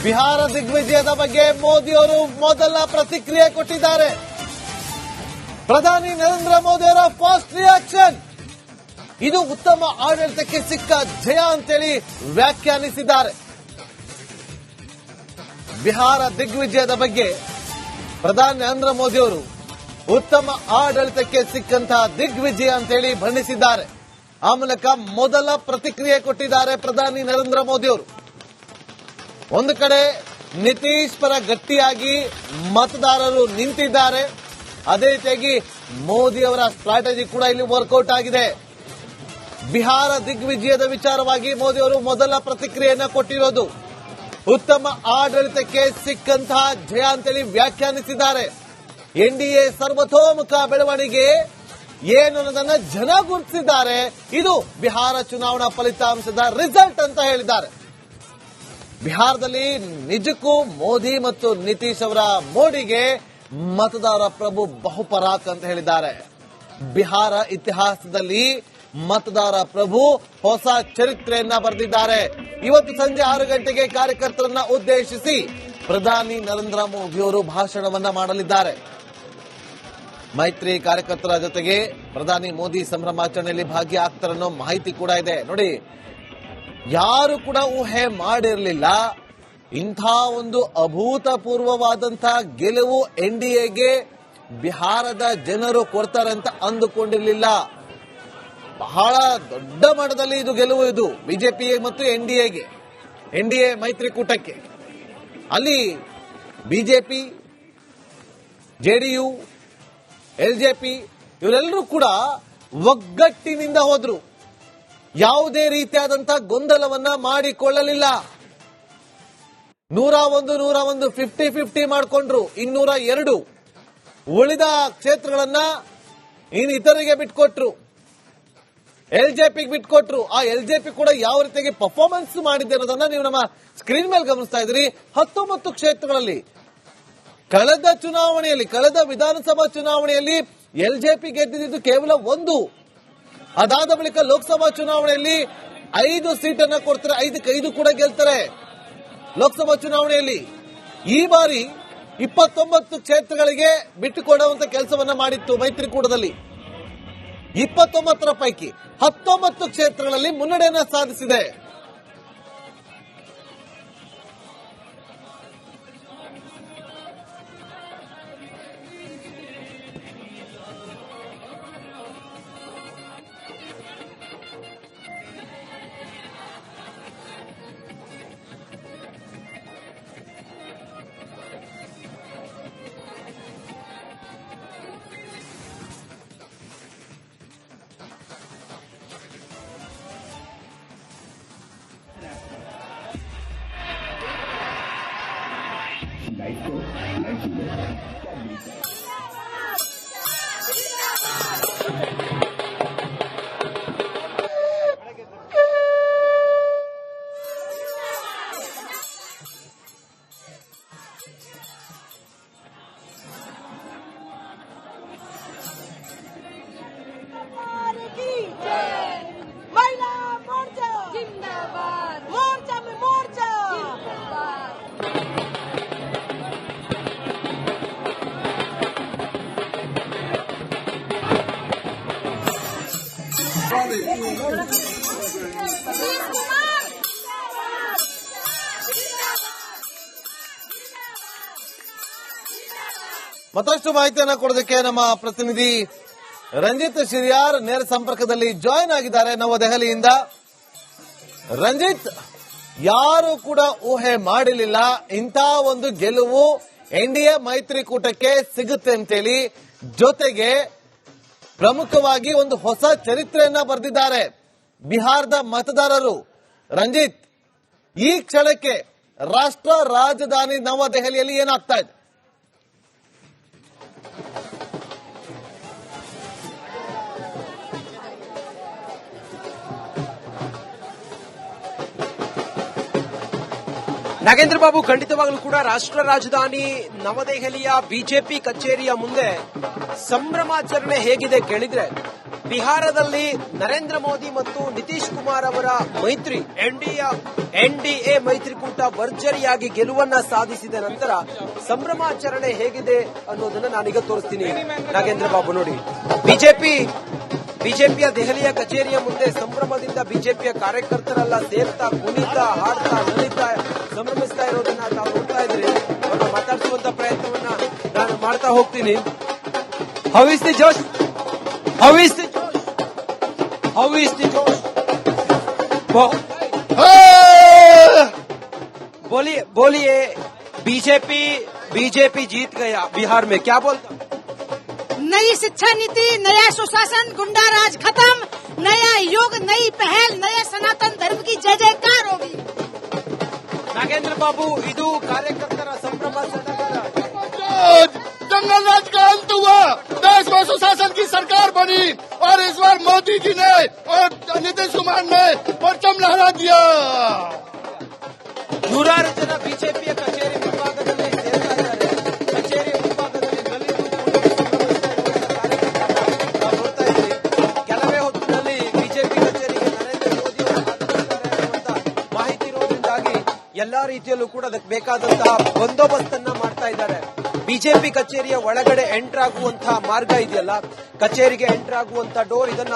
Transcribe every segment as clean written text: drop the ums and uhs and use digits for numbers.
ಬಿಹಾರ ದಿಗ್ವಿಜಯದ ಬಗ್ಗೆ ಮೋದಿ ಅವರು ಮೊದಲ ಪ್ರತಿಕ್ರಿಯೆ ಕೊಟ್ಟಿದ್ದಾರೆ. ಪ್ರಧಾನಿ ನರೇಂದ್ರ ಮೋದಿ ಅವರ ಫಾಸ್ಟ್ ರಿಯಾಕ್ಷನ್, ಇದು ಉತ್ತಮ ಆಡಳಿತಕ್ಕೆ ಸಿಕ್ಕ ಜಯ ಅಂತೇಳಿ ವ್ಯಾಖ್ಯಾನಿಸಿದ್ದಾರೆ. ಬಿಹಾರ ದಿಗ್ವಿಜಯದ ಬಗ್ಗೆ ಪ್ರಧಾನಿ ನರೇಂದ್ರ ಮೋದಿ ಅವರು ಉತ್ತಮ ಆಡಳಿತಕ್ಕೆ ಸಿಕ್ಕಂತಹ ದಿಗ್ವಿಜಯ ಅಂತೇಳಿ ಬಣ್ಣಿಸಿದ್ದಾರೆ. ಆ ಮೂಲಕ ಮೊದಲ ಪ್ರತಿಕ್ರಿಯೆ ಕೊಟ್ಟಿದ್ದಾರೆ ಪ್ರಧಾನಿ ನರೇಂದ್ರ ಮೋದಿ ಅವರು. ಒಂದು ಕಡೆ ನಿತೀಶ್ ಪರ ಗಟ್ಟಿಯಾಗಿ ಮತದಾರರು ನಿಂತಿದ್ದಾರೆ, ಅದೇ ರೀತಿಯಾಗಿ ಮೋದಿ ಅವರ ಸ್ಟ್ರಾಟಜಿ ಕೂಡ ಇಲ್ಲಿ ವರ್ಕೌಟ್ ಆಗಿದೆ. ಬಿಹಾರ ದಿಗ್ವಿಜಯದ ವಿಚಾರವಾಗಿ ಮೋದಿ ಅವರು ಮೊದಲ ಪ್ರತಿಕ್ರಿಯೆಯನ್ನ ಕೊಟ್ಟಿರೋದು ಉತ್ತಮ ಆಡಳಿತಕ್ಕೆ ಸಿಕ್ಕಂತಹ ಜಯ ಅಂತೇಳಿ ವ್ಯಾಖ್ಯಾನಿಸಿದ್ದಾರೆ. ಎನ್ಡಿಎ ಸರ್ವತೋಮುಖ ಬೆಳವಣಿಗೆ ಏನು ಅನ್ನೋದನ್ನ ಜನ ಗುರುತಿಸಿದ್ದಾರೆ. ಇದು ಬಿಹಾರ ಚುನಾವಣಾ ಫಲಿತಾಂಶದ ರಿಸಲ್ಟ್ ಅಂತ ಹೇಳಿದ್ದಾರೆ. ಬಿಹಾರದಲ್ಲಿ ನಿಜಕ್ಕೂ ಮೋದಿ ಮತ್ತು ನಿತೀಶ್ ಅವರ ಮೋಡಿಗೆ ಮತದಾರ ಪ್ರಭು ಬಹುಪರಾಕ್ ಅಂತ ಹೇಳಿದ್ದಾರೆ. ಬಿಹಾರ ಇತಿಹಾಸದಲ್ಲಿ ಮತದಾರ ಪ್ರಭು ಹೊಸ ಚರಿತ್ರೆಯನ್ನ ಬರೆದಿದ್ದಾರೆ. ಇವತ್ತು ಸಂಜೆ 6 ಗಂಟೆಗೆ ಕಾರ್ಯಕರ್ತರನ್ನ ಉದ್ದೇಶಿಸಿ ಪ್ರಧಾನಿ ನರೇಂದ್ರ ಮೋದಿ ಅವರು ಭಾಷಣವನ್ನ ಮಾಡಲಿದ್ದಾರೆ. ಮೈತ್ರಿ ಕಾರ್ಯಕರ್ತರ ಜೊತೆಗೆ ಪ್ರಧಾನಿ ಮೋದಿ ಸಂಭ್ರಮಾಚರಣೆಯಲ್ಲಿ ಭಾಗಿಯಾಗ್ತಾರೆ ಅನ್ನೋ ಮಾಹಿತಿ ಕೂಡ ಇದೆ. ನೋಡಿ, ಯಾರು ಕೂಡ ಊಹೆ ಮಾಡಿರಲಿಲ್ಲ ಇಂಥ ಒಂದು ಅಭೂತಪೂರ್ವವಾದಂತಹ ಗೆಲುವು ಎನ್ಡಿಎಗೆ ಬಿಹಾರದ ಜನರು ಕೊಡ್ತಾರೆ ಅಂತ ಅಂದುಕೊಂಡಿರಲಿಲ್ಲ. ಬಹಳ ದೊಡ್ಡ ಮಟ್ಟದಲ್ಲಿ ಇದು ಗೆಲುವು, ಇದು ಬಿಜೆಪಿ ಮತ್ತು ಎನ್ಡಿಎ ಮೈತ್ರಿಕೂಟಕ್ಕೆ. ಅಲ್ಲಿ ಬಿಜೆಪಿ, ಜೆಡಿಯು, ಎಲ್ಜೆಪಿ ಇವರೆಲ್ಲರೂ ಕೂಡ ಒಗ್ಗಟ್ಟಿನಿಂದ ಹೋದ್ರು. ಯಾವುದೇ ರೀತಿಯಾದಂತಹ ಗೊಂದಲವನ್ನ ಮಾಡಿಕೊಳ್ಳಲಿಲ್ಲ. 101 50-50 ಮಾಡಿಕೊಂಡ್ರು. 202 ಉಳಿದ ಕ್ಷೇತ್ರಗಳನ್ನ ಇತರಿಗೆ ಬಿಟ್ಕೊಟ್ರು, ಎಲ್ಜೆಪಿಗೆ ಬಿಟ್ಕೊಟ್ರು. ಆ ಎಲ್ಜೆಪಿ ಕೂಡ ಯಾವ ರೀತಿಯಾಗಿ ಪರ್ಫಾರ್ಮೆನ್ಸ್ ಮಾಡಿದೆ ಅನ್ನೋದನ್ನ ನೀವು ನಮ್ಮ ಸ್ಕ್ರೀನ್ ಮೇಲೆ ಗಮನಿಸ್ತಾ ಇದ್ರಿ. 19 ಕ್ಷೇತ್ರಗಳಲ್ಲಿ ಕಳೆದ ವಿಧಾನಸಭಾ ಚುನಾವಣೆಯಲ್ಲಿ ಎಲ್ಜೆಪಿ ಗೆದ್ದಿದ್ದು ಕೇವಲ 1. ಅದಾದ ಬಳಿಕ ಲೋಕಸಭಾ ಚುನಾವಣೆಯಲ್ಲಿ 5 ಸೀಟನ್ನ ಕೊಡ್ತಾರೆ, 5 ಕೂಡ ಗೆಲ್ತಾರೆ ಲೋಕಸಭಾ ಚುನಾವಣೆಯಲ್ಲಿ. ಈ ಬಾರಿ 29 ಕ್ಷೇತ್ರಗಳಿಗೆ ಬಿಟ್ಟುಕೊಡುವಂತ ಕೆಲಸವನ್ನ ಮಾಡಿತ್ತು ಮೈತ್ರಿಕೂಟದಲ್ಲಿ. 29ರ ಪೈಕಿ 19 ಕ್ಷೇತ್ರಗಳಲ್ಲಿ ಮುನ್ನಡೆಯನ್ನ ಸಾಧಿಸಿದೆ. ಮತ್ತಷ್ಟು ಮಾಹಿತಿಯನ್ನು ಕೊಡೋದಕ್ಕೆ ನಮ್ಮ ಪ್ರತಿನಿಧಿ ರಂಜಿತ್ ಶಿರಿಯಾರ್ ನೇರ ಸಂಪರ್ಕದಲ್ಲಿ ಜಾಯಿನ್ ಆಗಿದ್ದಾರೆ ನವದೆಹಲಿಯಿಂದ. ರಂಜಿತ್, ಯಾರು ಕೂಡ ಊಹೆ ಮಾಡಲಿಲ್ಲ ಇಂಥ ಒಂದು ಗೆಲುವು ಎನ್ಡಿಎ ಮೈತ್ರಿಕೂಟಕ್ಕೆ ಸಿಗುತ್ತೆ ಅಂತೇಳಿ. ಜೊತೆಗೆ ಪ್ರಮುಖವಾಗಿ ಒಂದು ಹೊಸ ಚರಿತ್ರೆಯನ್ನ ಬರೆದಿದ್ದಾರೆ ಬಿಹಾರದ ಮತದಾರರು. ರಂಜಿತ್, ಈ ಕ್ಷಣಕ್ಕೆ ರಾಷ್ಟ್ರ ರಾಜಧಾನಿ ನವದೆಹಲಿಯಲ್ಲಿ ಏನಾಗ್ತಾ ಇದೆ? ನಾಗೇಂದ್ರ ಬಾಬು, ಖಂಡಿತವಾಗಲೂ ಕೂಡ ರಾಷ್ಟ್ರ ರಾಜಧಾನಿ ನವದೆಹಲಿಯ ಬಿಜೆಪಿ ಕಚೇರಿಯ ಮುಂದೆ ಸಂಭ್ರಮಾಚರಣೆ ಹೇಗಿದೆ ಕೇಳಿದ್ರೆ ಬಿಹಾರದಲ್ಲಿ ನರೇಂದ್ರ ಮೋದಿ ಮತ್ತು ನಿತೀಶ್ ಕುಮಾರ್ ಅವರ ಮೈತ್ರಿ ಎನ್ಡಿಎ ಮೈತ್ರಿಕೂಟ ಭರ್ಜರಿಯಾಗಿ ಗೆಲುವನ್ನ ಸಾಧಿಸಿದ ನಂತರ ಸಂಭ್ರಮಾಚರಣೆ ಹೇಗಿದೆ ಅನ್ನೋದನ್ನ ನಾನೀಗ ತೋರಿಸ್ತೀನಿ ನಾಗೇಂದ್ರ ಬಾಬು. ನೋಡಿ, ಬಿಜೆಪಿಯ ದೆಹಲಿಯ ಕಚೇರಿಯ ಮುಂದೆ ಸಂಭ್ರಮದಿಂದ ಬಿಜೆಪಿಯ ಕಾರ್ಯಕರ್ತರೆಲ್ಲ ಸೇರ್ತಾ ಕುಣಿತಾ ಹಾಡ್ತಾ ನಲಿತಾ ಸಂಭ್ರಮಿಸ್ತಾ ಇರೋದನ್ನ ತಾವು ನೋಡ್ತಾ ಇದ್ರಿ. ಅವ್ರನ್ನ ಮಾತಾಡಿಸುವಂತ ಪ್ರಯತ್ನವನ್ನ ನಾನು ಮಾಡ್ತಾ ಹೋಗ್ತೀನಿ. How is the Josh? How is the Josh? बोलिए बीजेपी जीत गया बिहार में, क्या बोलता? नई शिक्षा नीति, नया सुशासन, गुंडा राज खत्म, नया युग, नई पहल, नए सनातन धर्म की जय जयकार होगी. नागेंद्र बाबू, ಇದು ಕಾರ್ಯಕರ್ತರ ಸಂಭ್ರಮ ಸಡಗರ. जंगल राज का अंत हुआ, देश में सुशासन की सरकार बनी और इस बार मोदी जी ने और नीतीश कुमार ने परचम लहरा दिया. ನೂರಾರು ಜನ ಬಿಜೆಪಿಯ ಕಚೇರಿ ಮುಂಭಾಗದಲ್ಲಿ ಸೇರ್ತಾ ಇದ್ದಾರೆ. ಕಚೇರಿ ಮುಂಭಾಗದಲ್ಲಿ ದಲಿತರು ನಾವು ನೋಡ್ತಾ ಇದ್ದೀವಿ. ಕೆಲವೇ ಹೊತ್ತಿನಲ್ಲಿ ಬಿಜೆಪಿ ಕಚೇರಿಗೆ ನರೇಂದ್ರ ಮೋದಿ ಅವರು ಆಗಮಿಸುತ್ತಾರೆ ಅನ್ನುವಂತ ಮಾಹಿತಿ ಇರುವುದರಿಂದಾಗಿ ಎಲ್ಲಾ ರೀತಿಯಲ್ಲೂ ಕೂಡ ಅದಕ್ಕೆ ಬೇಕಾದಂತಹ ಬಂದೋಬಸ್ತನ್ನ ಮಾಡ್ತಾ ಇದ್ದಾರೆ. ಬಿಜೆಪಿ ಕಚೇರಿಯ ಒಳಗಡೆ ಎಂಟರ್ ಆಗುವಂತಹ ಮಾರ್ಗ ಇದೆಯಲ್ಲ, ಕಚೇರಿಗೆ ಎಂಟರ್ ಆಗುವಂತಹ ಡೋರ್, ಇದನ್ನ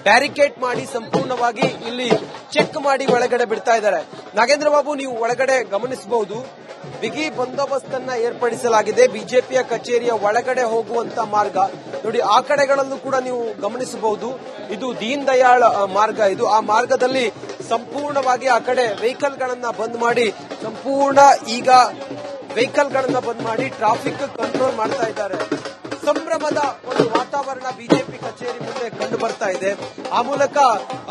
ಬ್ಯಾರಿಕೇಡ್ ಮಾಡಿ ಸಂಪೂರ್ಣವಾಗಿ ಇಲ್ಲಿ ಚೆಕ್ ಮಾಡಿ ಒಳಗಡೆ ಬಿಡ್ತಾ ಇದ್ದಾರೆ. ನಾಗೇಂದ್ರ ಬಾಬು, ನೀವು ಒಳಗಡೆ ಗಮನಿಸಬಹುದು, ಬಿಗಿ ಬಂದೋಬಸ್ತನ್ನ ಏರ್ಪಡಿಸಲಾಗಿದೆ. ಬಿಜೆಪಿಯ ಕಚೇರಿಯ ಒಳಗಡೆ ಹೋಗುವಂತ ಮಾರ್ಗ ನೋಡಿ, ಆ ಕಡೆಗಳಲ್ಲೂ ಕೂಡ ನೀವು ಗಮನಿಸಬಹುದು. ಇದು ದೀನ್ ದಯಾಳ್ ಮಾರ್ಗ. ಇದು ಆ ಮಾರ್ಗದಲ್ಲಿ ಸಂಪೂರ್ಣವಾಗಿ ಆ ಕಡೆ ವೆಹಿಕಲ್ ಗಳನ್ನ ಬಂದ್ ಮಾಡಿ ಟ್ರಾಫಿಕ್ ಕಂಟ್ರೋಲ್ ಮಾಡ್ತಾ ಇದ್ದಾರೆ. ಸಂಭ್ರಮದ ಒಂದು ವಾತಾವರಣ ಬಿಜೆಪಿ ಕಚೇರಿ ಮುಂದೆ ಕಂಡು ಬರ್ತಾ ಇದೆ. ಆ ಮೂಲಕ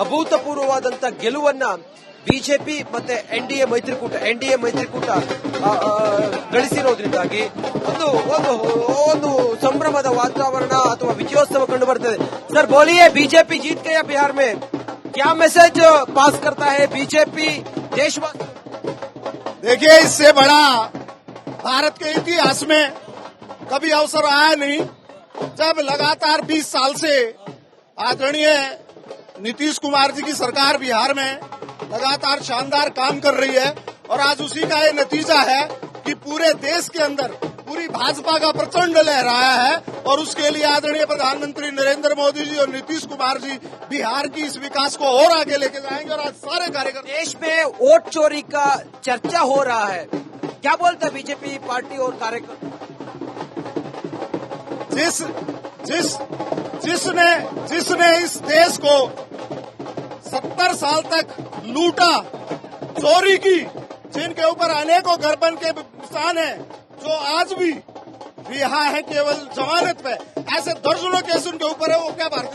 ಅಭೂತಪೂರ್ವವಾದಂತಹ ಗೆಲುವನ್ನ ಬಿಜೆಪಿ ಮತ್ತೆ ಎನ್ಡಿಎ ಮೈತ್ರಿಕೂಟ ಗಳಿಸಿರೋದ್ರಿಂದಾಗಿ ಒಂದು ಸಂಭ್ರಮದ ವಾತಾವರಣ ಅಥವಾ ವಿಜಯೋತ್ಸವ ಕಂಡು ಬರ್ತದೆ. ಸರ್, ಬೋಲಿಯೇ, ಬಿಜೆಪಿ जीत गया बिहार में, क्या मैसेज पास करता है बीजेपी देशवासी? देखिए, इससे बड़ा भारत के इतिहास में कभी अवसर आया नहीं, जब लगातार 20 साल से आदरणीय नीतीश कुमार जी की सरकार बिहार में लगातार शानदार काम कर रही है और आज उसी का ये नतीजा है कि पूरे देश के अंदर पूरी भाजपा का प्रचंड लहराया है और उसके लिए आदरणीय प्रधानमंत्री नरेंद्र मोदी जी और नीतीश कुमार जी बिहार की इस विकास को और आगे लेके जाएंगे. और आज सारे कार्यकर्ता, देश में वोट चोरी का चर्चा हो रहा है, क्या बोलता है बीजेपी पार्टी और कार्यकर्ता? जिसने इस देश को 70 साल तक लूटा, चोरी की, जिनके ऊपर अनेकों गर्दन के निशान है, जो आज भी रिहा है केवल जमानत पे, ऐसे दर्जनों केस उनके ऊपर है, वो क्या भारतीय